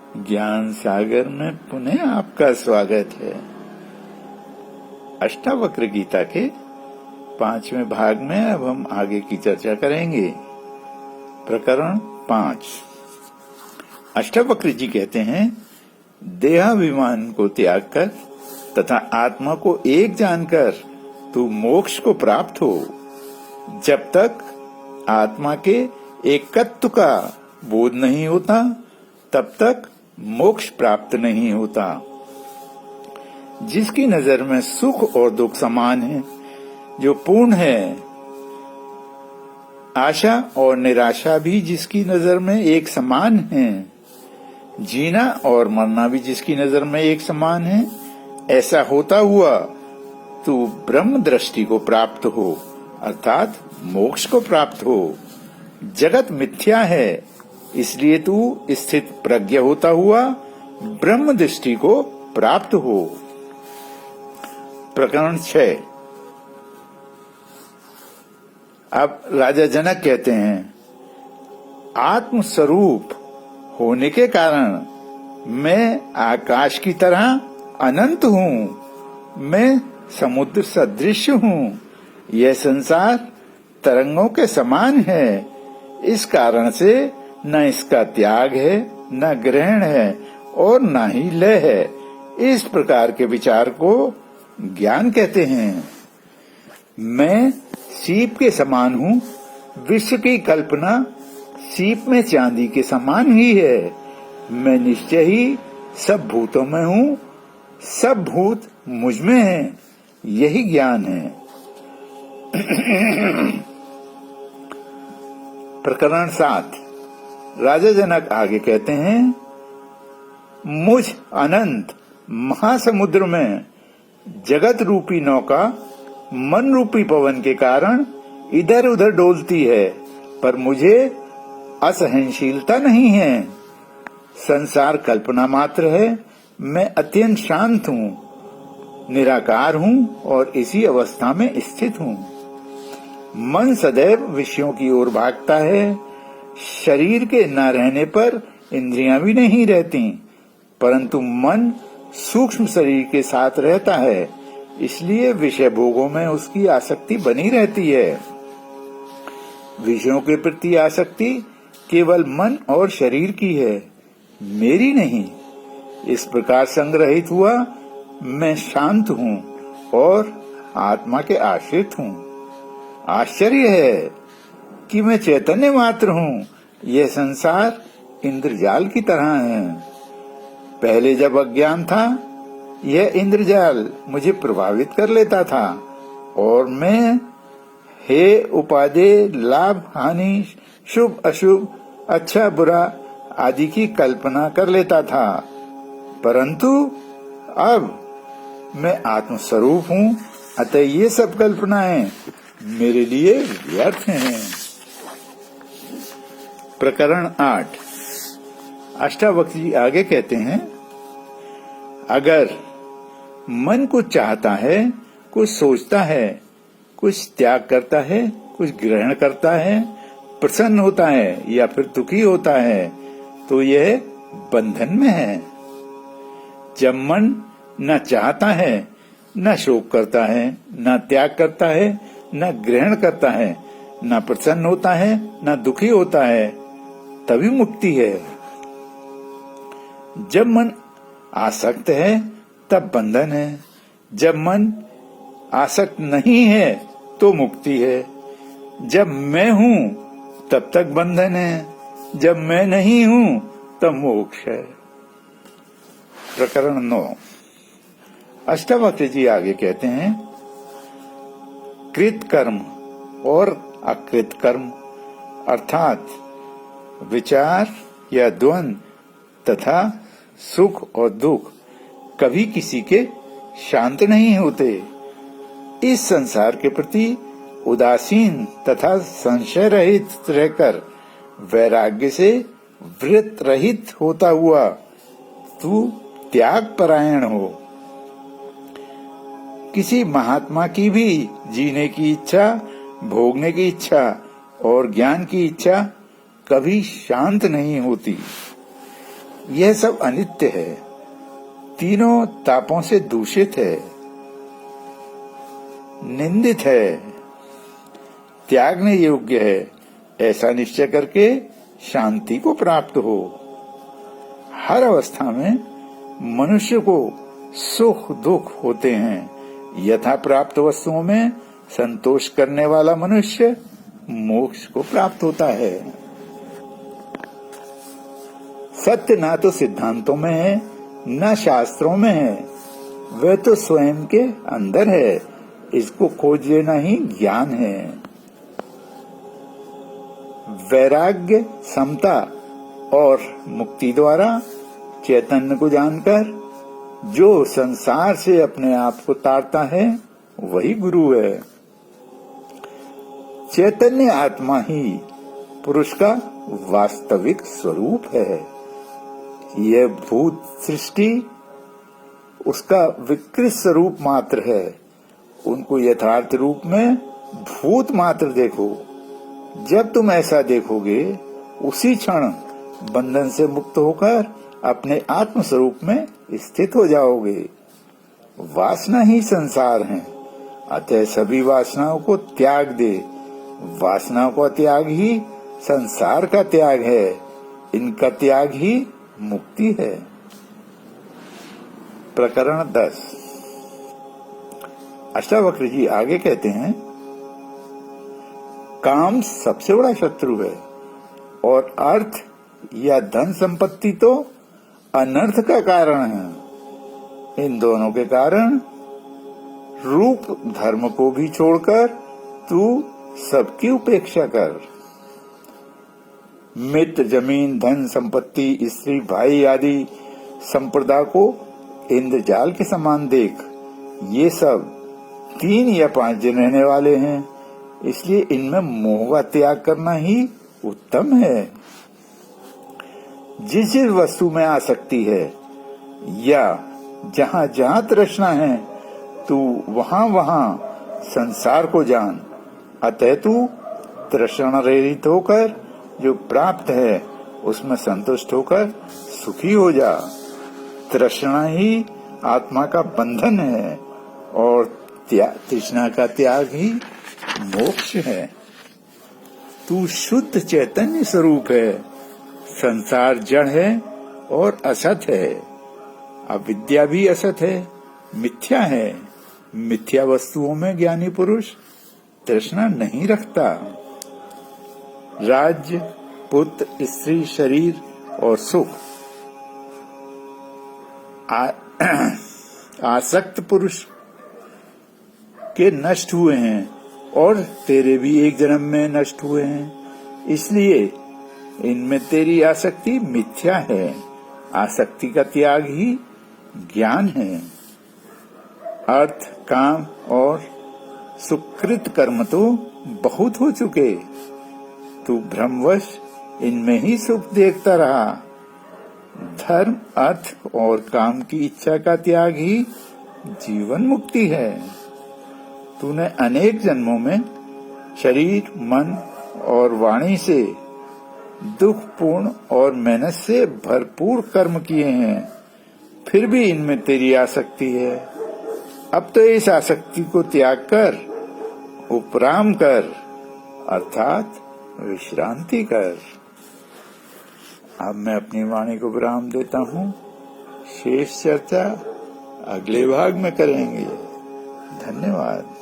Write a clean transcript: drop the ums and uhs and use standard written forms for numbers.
ज्ञान सागर में पुनः आपका स्वागत है। अष्टावक्र गीता के 5वें भाग में अब हम आगे की चर्चा करेंगे। प्रकरण 5। अष्टावक्र जी कहते हैं, देहाभिमान को त्याग कर तथा आत्मा को एक जानकर तू मोक्ष को प्राप्त हो। जब तक आत्मा के एकत्व का बोध नहीं होता तब तक मोक्ष प्राप्त नहीं होता। जिसकी नजर में सुख और दुख समान है, जो पूर्ण है, आशा और निराशा भी जिसकी नजर में एक समान है, जीना और मरना भी जिसकी नजर में एक समान है, ऐसा होता हुआ तू ब्रह्म दृष्टि को प्राप्त हो, अर्थात मोक्ष को प्राप्त हो। जगत मिथ्या है, इसलिए तू स्थित प्रज्ञ होता हुआ ब्रह्म दृष्टि को प्राप्त हो। प्रकरण 6। अब राजा जनक कहते हैं, आत्म स्वरूप होने के कारण मैं आकाश की तरह अनंत हूँ, मैं समुद्र सदृश हूँ। यह संसार तरंगों के समान है, इस कारण से न इसका त्याग है, न ग्रहण है और न ही लय है। इस प्रकार के विचार को ज्ञान कहते हैं। मैं सीप के समान हूँ, विश्व की कल्पना सीप में चांदी के समान ही है। मैं निश्चय ही सब भूतों में हूँ, सब भूत मुझ में हैं, यही ज्ञान है। प्रकरण 7। राजा जनक आगे कहते हैं, मुझ अनंत महासमुद्र में जगत रूपी नौका मन रूपी पवन के कारण इधर उधर डोलती है, पर मुझे असहनशीलता नहीं है। संसार कल्पना मात्र है, मैं अत्यंत शांत हूँ, निराकार हूँ और इसी अवस्था में स्थित हूँ। मन सदैव विषयों की ओर भागता है। शरीर के न रहने पर इंद्रियां भी नहीं रहती, परंतु मन सूक्ष्म शरीर के साथ रहता है, इसलिए विषय भोगों में उसकी आसक्ति बनी रहती है। विषयों के प्रति आसक्ति केवल मन और शरीर की है, मेरी नहीं। इस प्रकार संग्रहित हुआ मैं शांत हूँ और आत्मा के आश्रित हूँ। आश्चर्य है कि मैं चैतन्य मात्र हूँ, यह संसार इंद्रजाल की तरह है। पहले जब अज्ञान था, यह इंद्रजाल मुझे प्रभावित कर लेता था और मैं हे उपादेय, लाभ हानि, शुभ अशुभ, अच्छा बुरा आदि की कल्पना कर लेता था, परंतु अब मैं आत्मस्वरूप हूँ, अतः ये सब कल्पनाएं मेरे लिए व्यर्थ हैं। प्रकरण 8। अष्टावक्र जी आगे कहते हैं, अगर मन कुछ चाहता है, कुछ सोचता है, कुछ त्याग करता है, कुछ ग्रहण करता है, प्रसन्न होता है या फिर दुखी होता है, तो यह बंधन में है। जब मन न चाहता है, न शोक करता है, न त्याग करता है, न ग्रहण करता है, न प्रसन्न होता है, न दुखी होता है, तभी मुक्ति है। जब मन आसक्त है तब बंधन है, जब मन आसक्त नहीं है तो मुक्ति है। जब मैं हूँ तब तक बंधन है, जब मैं नहीं हूँ तब मोक्ष है। प्रकरण 9। अष्टावक्र जी आगे कहते हैं, कृत कर्म और अकृत कर्म अर्थात विचार या द्वंद्व तथा सुख और दुख कभी किसी के शांत नहीं होते। इस संसार के प्रति उदासीन तथा संशय रहित रहकर वैराग्य से वृत्त रहित होता हुआ तू त्याग परायण हो। किसी महात्मा की भी जीने की इच्छा, भोगने की इच्छा और ज्ञान की इच्छा कभी शांत नहीं होती। यह सब अनित्य है, तीनों तापों से दूषित है, निंदित है, त्यागने योग्य है। ऐसा निश्चय करके शांति को प्राप्त हो। हर अवस्था में मनुष्य को सुख दुख होते हैं। यथा प्राप्त वस्तुओं में संतोष करने वाला मनुष्य मोक्ष को प्राप्त होता है। सत्य ना तो सिद्धांतों में है, न शास्त्रों में है, वह तो स्वयं के अंदर है। इसको खोज लेना ही ज्ञान है। वैराग्य, समता और मुक्ति द्वारा चैतन्य को जानकर जो संसार से अपने आप को तारता है वही गुरु है। चैतन्य आत्मा ही पुरुष का वास्तविक स्वरूप है। यह भूत सृष्टि उसका विकृत स्वरूप मात्र है। उनको यथार्थ रूप में भूत मात्र देखो। जब तुम ऐसा देखोगे उसी क्षण बंधन से मुक्त होकर अपने आत्म स्वरूप में स्थित हो जाओगे। वासना ही संसार है, अतः सभी वासनाओं को त्याग दे। वासनाओं का त्याग ही संसार का त्याग है। इनका त्याग ही मुक्ति है। प्रकरण 10। अष्टावक्र जी आगे कहते हैं, काम सबसे बड़ा शत्रु है और अर्थ या धन संपत्ति तो अनर्थ का कारण है। इन दोनों के कारण रूप धर्म को भी छोड़कर तू सबकी उपेक्षा कर। मित्र, जमीन, धन संपत्ति, स्त्री, भाई आदि संप्रदा को इंद्रजाल के समान देख। ये सब 3 या 5 दिन रहने वाले हैं, इसलिए इनमें मोह का त्याग करना ही उत्तम है। जिस जिस वस्तु में आसक्ति है या जहाँ जहाँ तृष्णा है, तू वहाँ वहाँ संसार को जान। अतः तू तृष्णा रहित होकर जो प्राप्त है उसमें संतुष्ट होकर सुखी हो जा। तृष्णा ही आत्मा का बंधन है और तृष्णा का त्याग ही मोक्ष है। तू शुद्ध चैतन्य स्वरूप है। संसार जड़ है और असत है। अविद्या भी असत है, मिथ्या है। मिथ्या वस्तुओं में ज्ञानी पुरुष तृष्णा नहीं रखता। राज्य, पुत्र, स्त्री, शरीर और सुख आसक्त पुरुष के नष्ट हुए हैं और तेरे भी एक जन्म में नष्ट हुए हैं। इसलिए इनमें तेरी आसक्ति मिथ्या है। आसक्ति का त्याग ही ज्ञान है। अर्थ, काम और सुकृत कर्म तो बहुत हो चुके। तू भ्रमवश इनमें ही सुख देखता रहा। धर्म, अर्थ और काम की इच्छा का त्याग ही जीवन मुक्ति है। तूने अनेक जन्मों में शरीर, मन और वाणी से दुखपूर्ण और मेहनत से भरपूर कर्म किए हैं, फिर भी इनमें तेरी आसक्ति है। अब तो इस आसक्ति को त्याग कर उपराम कर, अर्थात विश्रांति कर। अब मैं अपनी वाणी को विराम देता हूँ। शेष चर्चा अगले भाग में करेंगे। धन्यवाद।